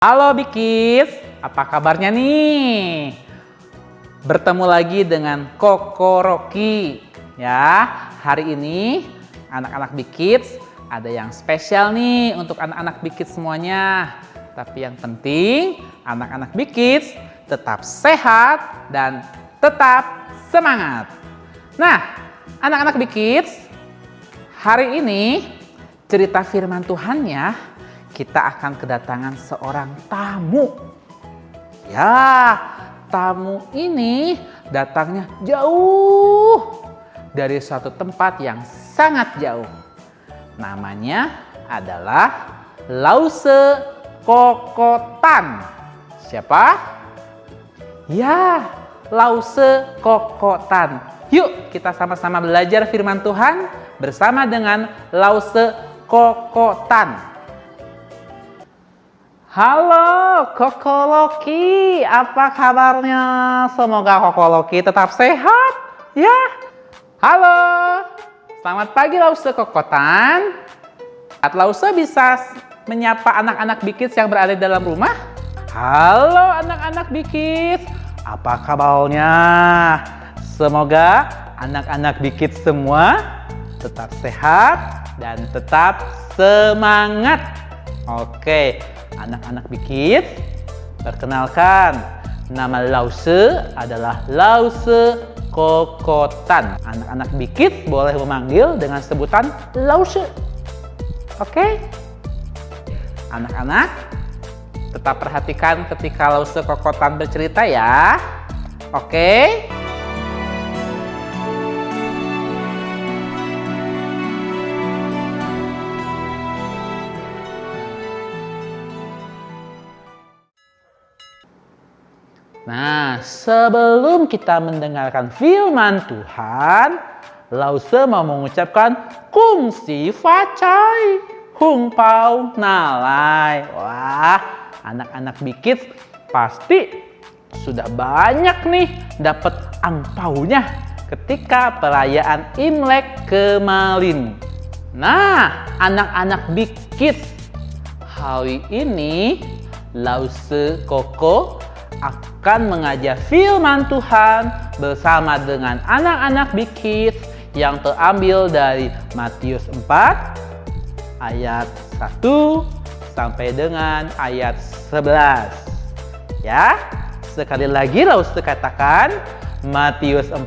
Halo Bikis, apa kabarnya nih? Bertemu lagi dengan Koko Rocky ya. Hari ini anak-anak Bikis ada yang spesial nih untuk anak-anak Bikis semuanya. Tapi yang penting anak-anak Bikis tetap sehat dan tetap semangat. Nah, anak-anak Bikis, hari ini cerita firman Tuhannya kita akan kedatangan seorang tamu. Ya, tamu ini datangnya jauh dari suatu tempat yang sangat jauh. Namanya adalah Lause Kokotan. Siapa? Ya, Lause Kokotan. Yuk kita sama-sama belajar firman Tuhan bersama dengan Lause Kokotan. Halo Koko Rocky, apa kabarnya? Semoga Koko Rocky tetap sehat ya. Halo, selamat pagi Lause Kokotan. Lause bisa menyapa anak-anak Bikis yang berada di dalam rumah? Halo anak-anak Bikis, apa kabarnya? Semoga anak-anak Bikis semua tetap sehat dan tetap semangat. Oke. Anak-anak Bikis, perkenalkan, nama Lause adalah Lause Kokotan. Anak-anak Bikis boleh memanggil dengan sebutan Lause. Oke? Anak-anak, tetap perhatikan ketika Lause Kokotan bercerita ya. Oke? Nah, sebelum kita mendengarkan firman Tuhan, Lause mau mengucapkan Kung Si Fa Cai, Hung Pao Nalai. Wah, anak-anak Bikis pasti sudah banyak nih dapat angpaunya ketika perayaan Imlek kemarin. Nah, anak-anak Bikis, hari ini Lause Koko akan mengajar firman Tuhan bersama dengan anak-anak Bikis yang terambil dari Matius 4 ayat 1 sampai dengan ayat 11. Ya, sekali lagi Lause katakan Matius 4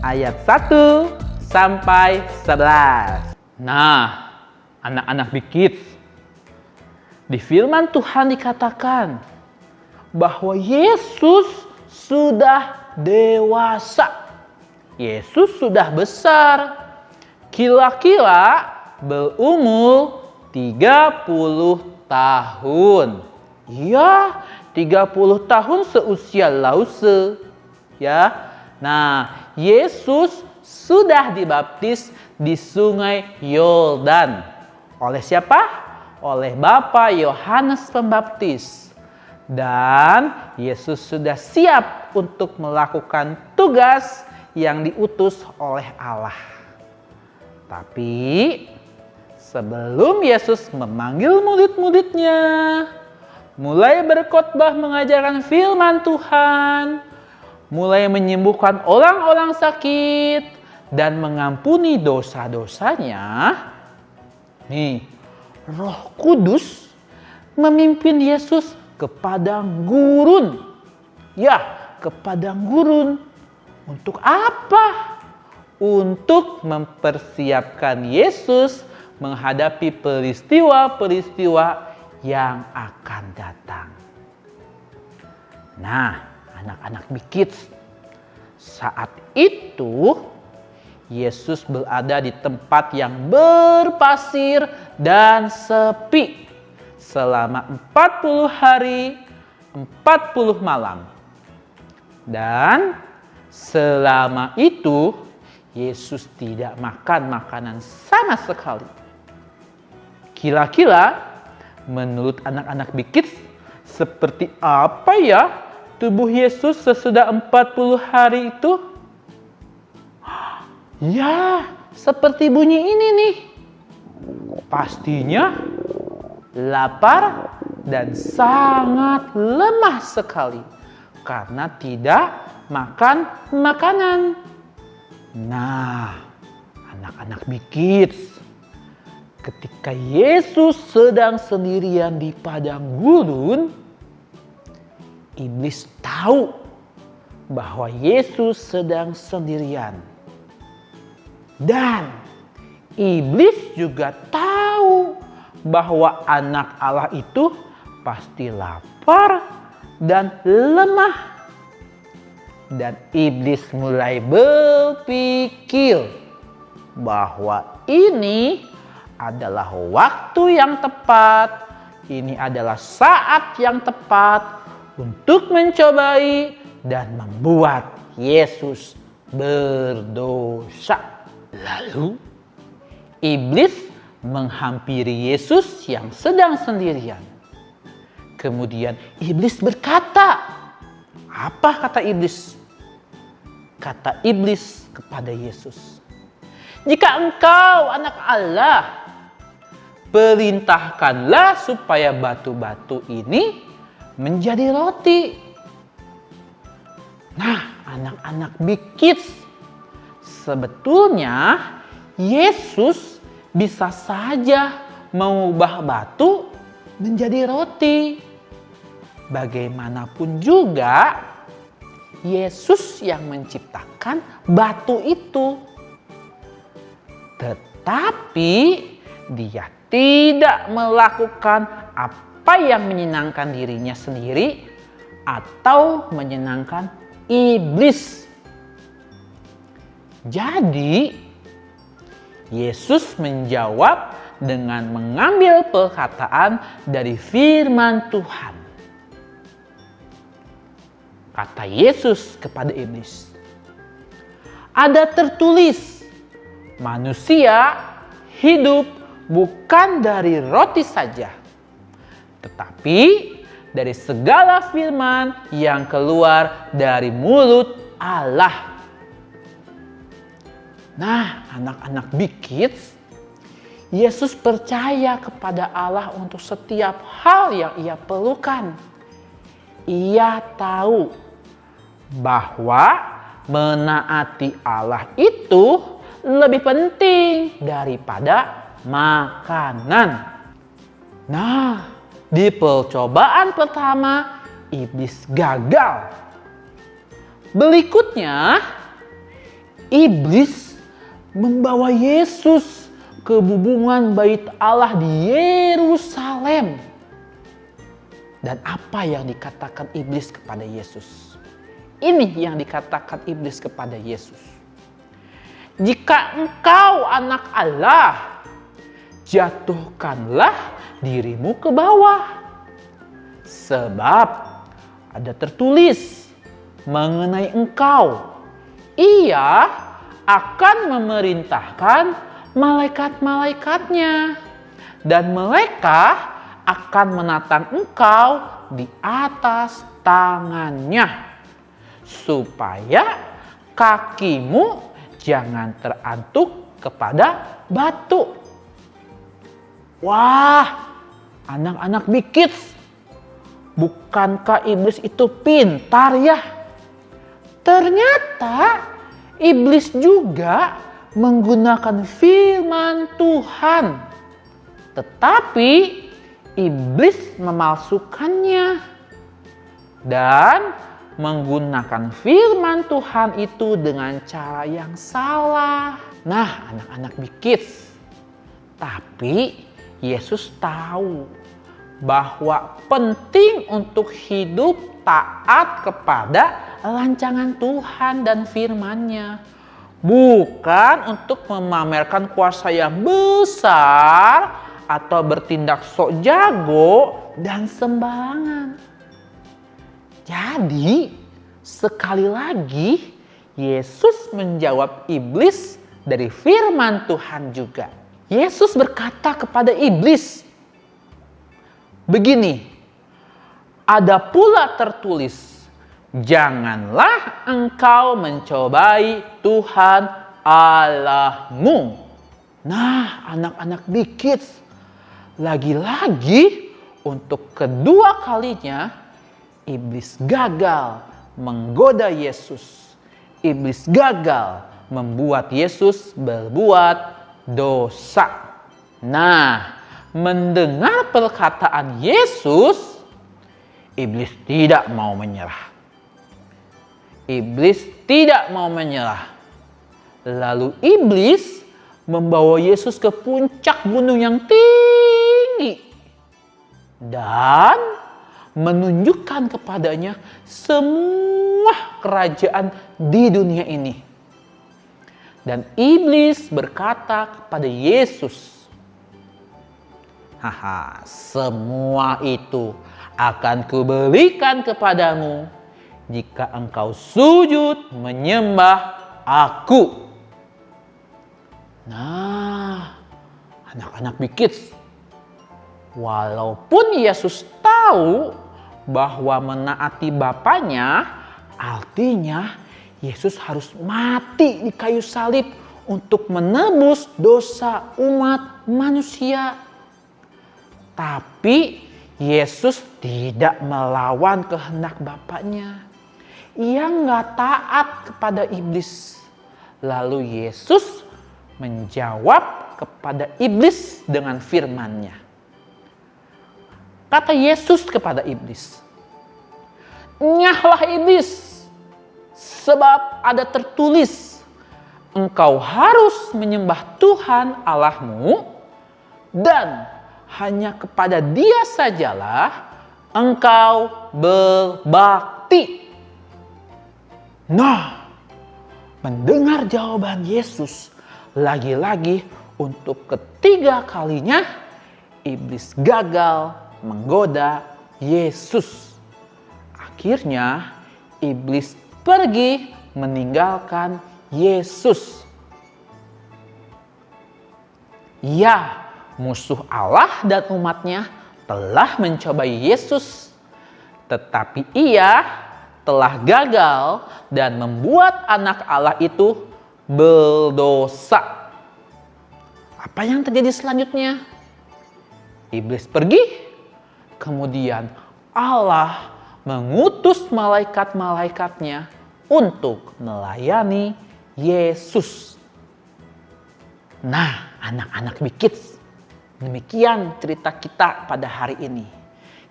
ayat 1 sampai 11. Nah, anak-anak Bikis, di firman Tuhan dikatakan bahwa Yesus sudah dewasa. Yesus sudah besar. Kira-kira berumur 30 tahun. Ya, 30 tahun seusia Lause. Ya. Nah, Yesus sudah dibaptis di Sungai Yordan. Oleh siapa? Oleh Bapa Yohanes Pembaptis. Dan Yesus sudah siap untuk melakukan tugas yang diutus oleh Allah. Tapi sebelum Yesus memanggil murid-muridnya, mulai berkhotbah mengajarkan firman Tuhan, mulai menyembuhkan orang-orang sakit, dan mengampuni dosa-dosanya, nih, Roh Kudus memimpin Yesus ke padang gurun. Ya, ke padang gurun. Untuk apa? Untuk mempersiapkan Yesus menghadapi peristiwa-peristiwa yang akan datang. Nah, anak-anak Bikis, saat itu Yesus berada di tempat yang berpasir dan sepi selama 40 hari, 40 malam. Dan selama itu Yesus tidak makan makanan sama sekali. Kira-kira menurut anak-anak Bikis, seperti apa ya tubuh Yesus sesudah 40 hari itu? Ya, seperti bunyi ini nih. Pastinya lapar dan sangat lemah sekali karena tidak makan makanan. Nah, anak-anak Big Kids, ketika Yesus sedang sendirian di padang gurun, iblis tahu bahwa Yesus sedang sendirian. Dan iblis juga tahu bahwa anak Allah itu pasti lapar dan lemah. Dan iblis mulai berpikir bahwa ini adalah waktu yang tepat, ini adalah saat yang tepat untuk mencobai dan membuat Yesus berdosa. Lalu iblis menghampiri Yesus yang sedang sendirian. Kemudian iblis berkata, apa kata iblis? Kata iblis kepada Yesus, "Jika engkau anak Allah, perintahkanlah supaya batu-batu ini menjadi roti." Nah, anak-anak Big Kids, sebetulnya Yesus bisa saja mengubah batu menjadi roti. Bagaimanapun juga, Yesus yang menciptakan batu itu. Tetapi dia tidak melakukan apa yang menyenangkan dirinya sendiri atau menyenangkan iblis. Jadi, Yesus menjawab dengan mengambil perkataan dari firman Tuhan. Kata Yesus kepada iblis, "Ada tertulis, manusia hidup bukan dari roti saja, tetapi dari segala firman yang keluar dari mulut Allah." Nah, anak-anak Big Kids, Yesus percaya kepada Allah untuk setiap hal yang ia perlukan. Ia tahu bahwa menaati Allah itu lebih penting daripada makanan. Nah, di percobaan pertama, iblis gagal. Berikutnya, iblis membawa Yesus ke hubungan bait Allah di Yerusalem. Dan apa yang dikatakan iblis kepada Yesus? Ini yang dikatakan iblis kepada Yesus. "Jika engkau anak Allah, jatuhkanlah dirimu ke bawah. Sebab ada tertulis mengenai engkau, Ia akan memerintahkan malaikat-malaikatnya, dan mereka akan menatang engkau di atas tangannya, supaya kakimu jangan terantuk kepada batu." Wah, anak-anak Big Kids, bukankah iblis itu pintar ya? Ternyata iblis juga menggunakan firman Tuhan, tetapi iblis memalsukannya dan menggunakan firman Tuhan itu dengan cara yang salah. Nah, anak-anak Big Kids, tapi Yesus tahu bahwa penting untuk hidup taat kepada rancangan Tuhan dan firman-Nya, bukan untuk memamerkan kuasa yang besar atau bertindak sok jago dan sembarangan. Jadi, sekali lagi Yesus menjawab iblis dari firman Tuhan juga. Yesus berkata kepada iblis begini, "Ada pula tertulis, janganlah engkau mencobai Tuhan Allahmu." Nah, anak-anak Big Kids, lagi-lagi untuk kedua kalinya iblis gagal menggoda Yesus. Iblis gagal membuat Yesus berbuat dosa. Nah, mendengar perkataan Yesus, iblis tidak mau menyerah. Iblis tidak mau menyerah. Lalu iblis membawa Yesus ke puncak gunung yang tinggi dan menunjukkan kepadanya semua kerajaan di dunia ini. Dan iblis berkata kepada Yesus, "Haha, semua itu akan kuberikan kepadamu jika engkau sujud menyembah aku." Nah, anak-anak Big Kids, walaupun Yesus tahu bahwa menaati Bapaknya artinya Yesus harus mati di kayu salib untuk menebus dosa umat manusia. Tapi Yesus tidak melawan kehendak Bapaknya. Ia nggak taat kepada iblis. Lalu Yesus menjawab kepada iblis dengan firman-Nya. Kata Yesus kepada iblis, "Nyahlah iblis, sebab ada tertulis, engkau harus menyembah Tuhan Allahmu dan hanya kepada Dia sajalah engkau berbakti." Nah, mendengar jawaban Yesus, lagi-lagi untuk ketiga kalinya iblis gagal menggoda Yesus. Akhirnya iblis pergi meninggalkan Yesus. Ya, musuh Allah dan umatnya telah mencobai Yesus, tetapi ia telah gagal dan membuat anak Allah itu berdosa. Apa yang terjadi selanjutnya? Iblis pergi, kemudian Allah mengutus malaikat-malaikatnya untuk melayani Yesus. Nah, anak-anak Big Kids, demikian cerita kita pada hari ini.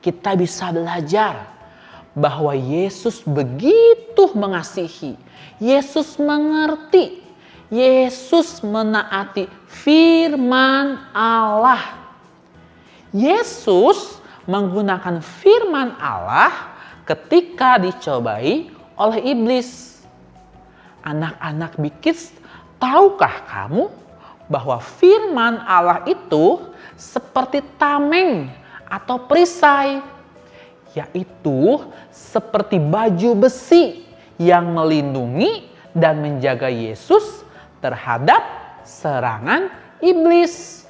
Kita bisa belajar bahwa Yesus begitu mengasihi, Yesus mengerti, Yesus menaati firman Allah. Yesus menggunakan firman Allah ketika dicobai oleh iblis. Anak-anak Big Kids, tahukah kamu bahwa firman Allah itu seperti tameng atau perisai, yaitu seperti baju besi yang melindungi dan menjaga Yesus terhadap serangan iblis.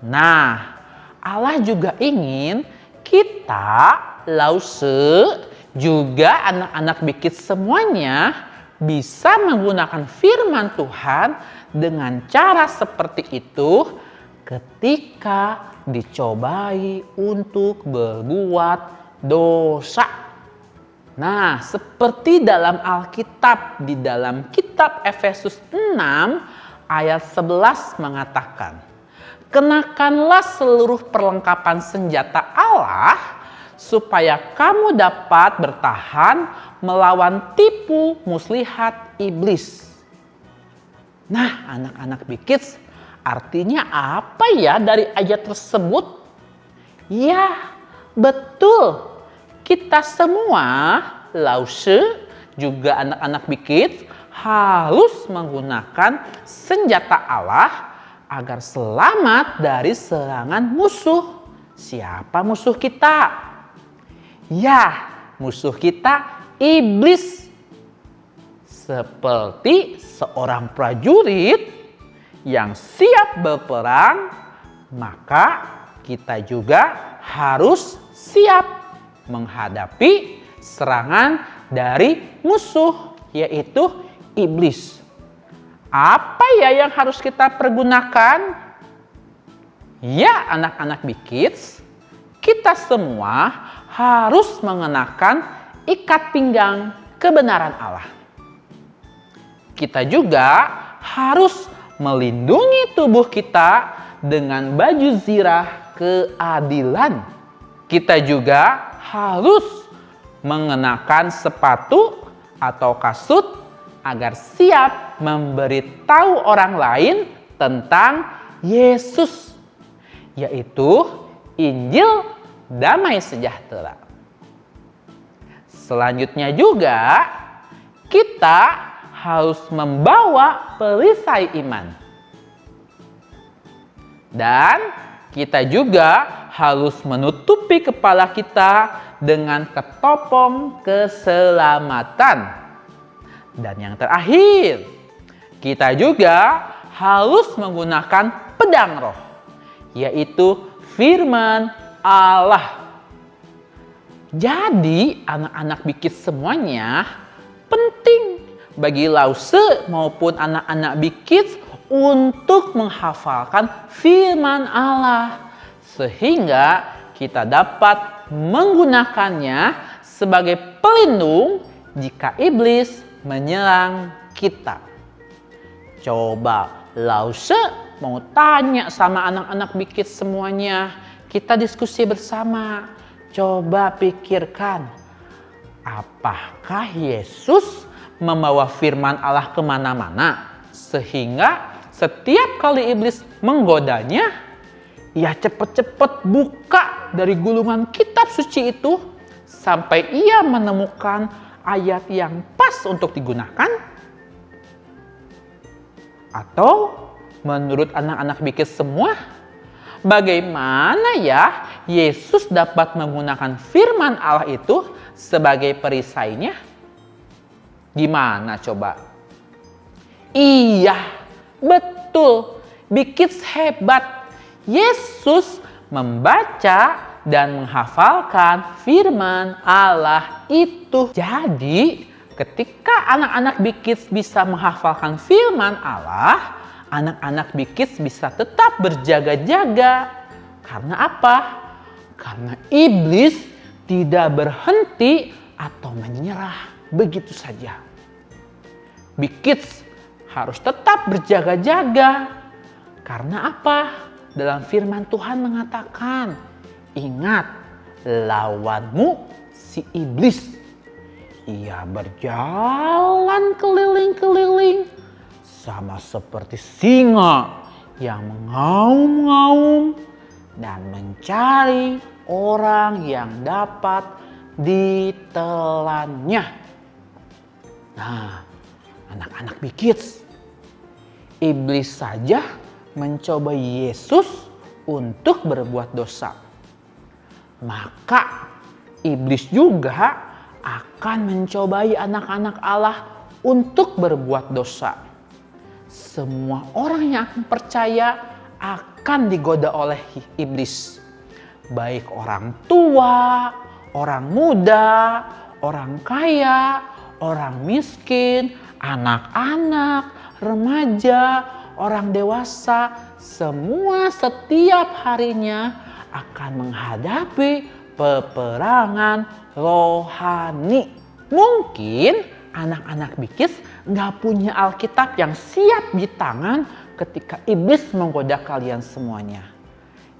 Nah, Allah juga ingin kita, Lause, juga anak-anak Big Kids semuanya bisa menggunakan firman Tuhan dengan cara seperti itu ketika dicobai untuk berbuat dosa. Nah, seperti dalam Alkitab, di dalam kitab Efesus 6 ayat 11 mengatakan, "Kenakanlah seluruh perlengkapan senjata Allah supaya kamu dapat bertahan melawan tipu muslihat iblis." Nah, anak-anak Big Kids, artinya apa ya dari ayat tersebut? Ya, betul. Kita semua, Lause, juga anak-anak Big Kids, harus menggunakan senjata Allah agar selamat dari serangan musuh. Siapa musuh kita? Ya, musuh kita iblis. Seperti seorang prajurit yang siap berperang, maka kita juga harus siap menghadapi serangan dari musuh, yaitu iblis. Apa ya yang harus kita pergunakan? Ya, anak-anak Big Kids, kita semua harus mengenakan ikat pinggang kebenaran Allah. Kita juga harus melindungi tubuh kita dengan baju zirah keadilan. Kita juga harus mengenakan sepatu atau kasut agar siap memberitahu orang lain tentang Yesus, yaitu Injil damai sejahtera. Selanjutnya juga kita harus membawa perisai iman. Dan kita juga harus menutupi kepala kita dengan ketopong keselamatan. Dan yang terakhir, kita juga harus menggunakan pedang roh, yaitu firman Allah. Jadi anak-anak Bikit semuanya penting bagi Lause maupun anak-anak Bikit untuk menghafalkan firman Allah, sehingga kita dapat menggunakannya sebagai pelindung jika iblis menyerang kita. Coba Lause mau tanya sama anak-anak Bikit semuanya, kita diskusi bersama. Coba pikirkan, apakah Yesus membawa firman Allah kemana-mana sehingga setiap kali iblis menggodanya, ia cepat-cepat buka dari gulungan kitab suci itu sampai ia menemukan ayat yang pas untuk digunakan? Atau menurut anak-anak Bikit semua, bagaimana ya Yesus dapat menggunakan firman Allah itu sebagai perisainya? Gimana coba? Iya, betul. Bikit hebat. Yesus membaca dan menghafalkan firman Allah itu. Jadi, ketika anak-anak Bikit bisa menghafalkan firman Allah, anak-anak Bikit bisa tetap berjaga-jaga. Karena apa? Karena iblis tidak berhenti atau menyerah begitu saja. Bikit harus tetap berjaga-jaga. Karena apa? Dalam firman Tuhan mengatakan, ingat, lawanmu si iblis. Ia berjalan keliling-keliling sama seperti singa yang mengaum-ngaum dan mencari orang yang dapat ditelannya. Nah, anak-anak Bikit, iblis saja mencoba Yesus untuk berbuat dosa. Maka iblis juga akan mencobai anak-anak Allah untuk berbuat dosa. Semua orang yang percaya akan digoda oleh iblis. Baik orang tua, orang muda, orang kaya, orang miskin, anak-anak, remaja, orang dewasa, semua setiap harinya akan menghadapi peperangan rohani. Mungkin anak-anak Bikit nggak punya Alkitab yang siap di tangan ketika iblis menggoda kalian semuanya.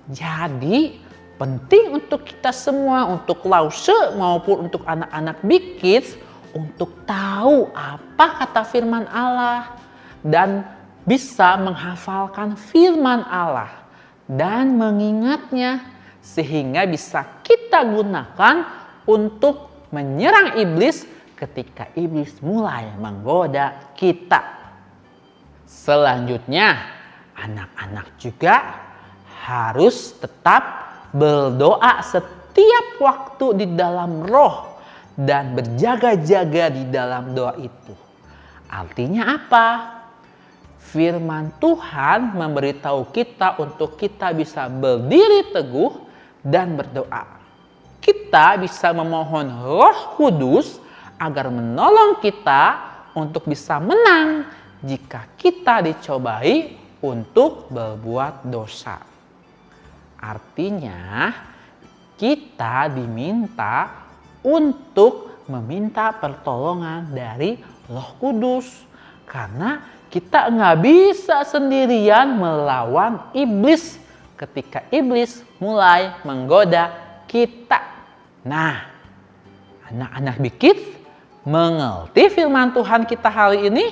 Jadi penting untuk kita semua, untuk Lause maupun untuk anak-anak Bikit, untuk tahu apa kata firman Allah dan bisa menghafalkan firman Allah dan mengingatnya sehingga bisa kita gunakan untuk menyerang iblis ketika iblis mulai menggoda kita. Selanjutnya, anak-anak juga harus tetap berdoa setiap waktu di dalam roh dan berjaga-jaga di dalam doa itu. Artinya apa? Firman Tuhan memberitahu kita untuk kita bisa berdiri teguh dan berdoa. Kita bisa memohon Roh Kudus agar menolong kita untuk bisa menang jika kita dicobai untuk berbuat dosa. Artinya, kita diminta untuk meminta pertolongan dari Roh Kudus. Karena kita nggak bisa sendirian melawan iblis ketika iblis mulai menggoda kita. Nah, anak-anak Bikits mengerti firman Tuhan kita hari ini?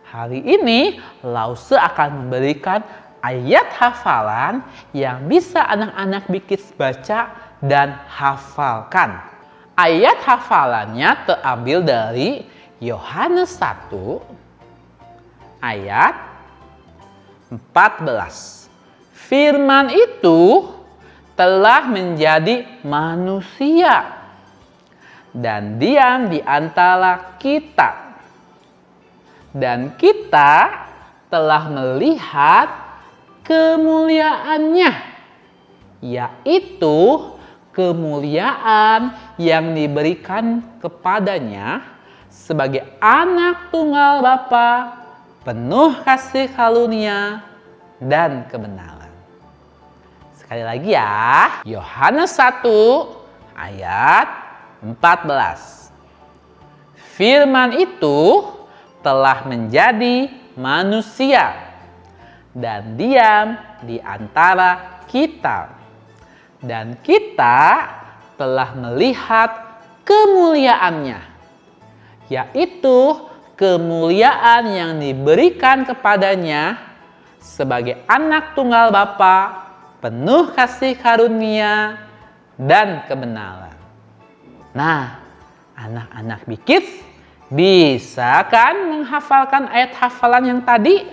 Hari ini Lause akan memberikan ayat hafalan yang bisa anak-anak Bikits baca dan hafalkan. Ayat hafalannya terambil dari Yohanes 1 ayat 14. Firman itu telah menjadi manusia dan diam di antara kita. Dan kita telah melihat kemuliaannya, yaitu kemuliaan yang diberikan kepadanya sebagai anak tunggal Bapa, penuh kasih karunia dan kebenaran. Sekali lagi ya, Yohanes 1 ayat 14. Firman itu telah menjadi manusia dan diam di antara kita. Dan kita telah melihat kemuliaannya, yaitu kemuliaan yang diberikan kepadanya sebagai anak tunggal Bapa, penuh kasih karunia dan kebenaran. Nah, anak-anak Bikits bisa kan menghafalkan ayat hafalan yang tadi?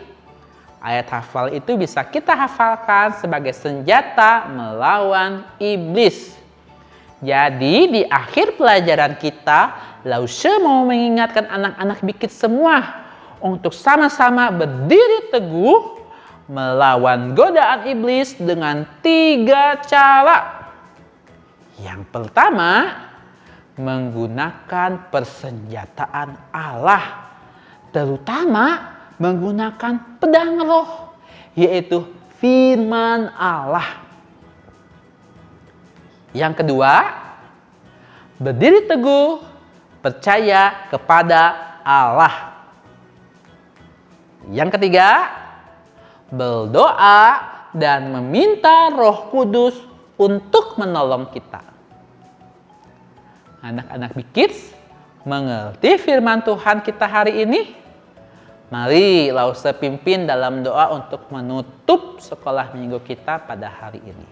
Ayat hafal itu bisa kita hafalkan sebagai senjata melawan iblis. Jadi di akhir pelajaran kita, Lause mau mengingatkan anak-anak Bikits semua untuk sama-sama berdiri teguh melawan godaan iblis dengan 3 cara. Yang pertama, menggunakan persenjataan Allah, terutama menggunakan pedang roh, yaitu firman Allah. Yang kedua, berdiri teguh, percaya kepada Allah. Yang ketiga, berdoa dan meminta Roh Kudus untuk menolong kita. Anak-anak Bikits mengerti firman Tuhan kita hari ini? Mari Lause pimpin dalam doa untuk menutup sekolah minggu kita pada hari ini.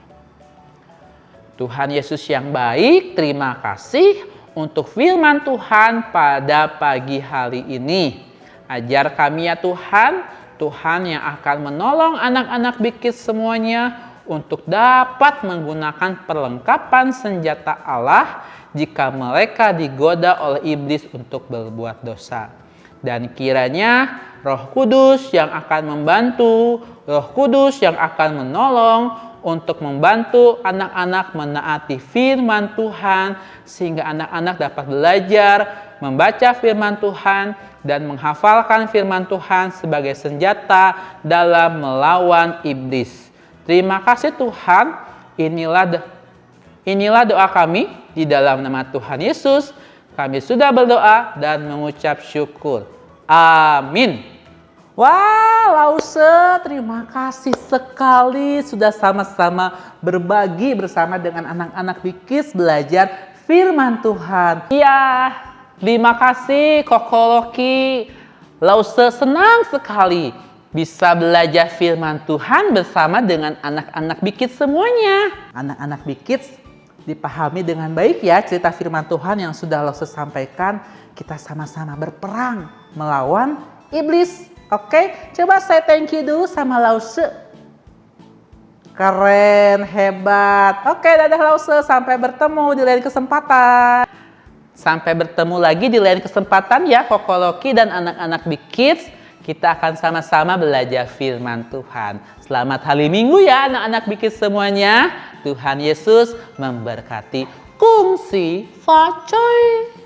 Tuhan Yesus yang baik, terima kasih untuk firman Tuhan pada pagi hari ini. Ajar kami ya Tuhan, Tuhan yang akan menolong anak-anak Bikits semuanya untuk dapat menggunakan perlengkapan senjata Allah jika mereka digoda oleh iblis untuk berbuat dosa. Dan kiranya Roh Kudus yang akan membantu, Roh Kudus yang akan menolong untuk membantu anak-anak menaati firman Tuhan, sehingga anak-anak dapat belajar membaca firman Tuhan dan menghafalkan firman Tuhan sebagai senjata dalam melawan iblis. Terima kasih Tuhan, inilah doa kami di dalam nama Tuhan Yesus. Kami sudah berdoa dan mengucap syukur. Amin. Wah, Lause, terima kasih sekali sudah sama-sama berbagi bersama dengan anak-anak Bikits belajar firman Tuhan. Iya, terima kasih Koko Loki. Lause senang sekali bisa belajar firman Tuhan bersama dengan anak-anak Bikits semuanya. Anak-anak Bikits dipahami dengan baik ya cerita firman Tuhan yang sudah Lause sampaikan. Kita sama-sama berperang melawan iblis. Oke, coba saya thank you dulu sama Lause. Keren, hebat. Oke, dadah Lause, sampai bertemu di lain kesempatan. Sampai bertemu lagi di lain kesempatan ya Koko Loki dan anak-anak Bikits. Kita akan sama-sama belajar firman Tuhan. Selamat hari Minggu ya anak-anak Bikits semuanya. Tuhan Yesus memberkati. Kungsi Facoy.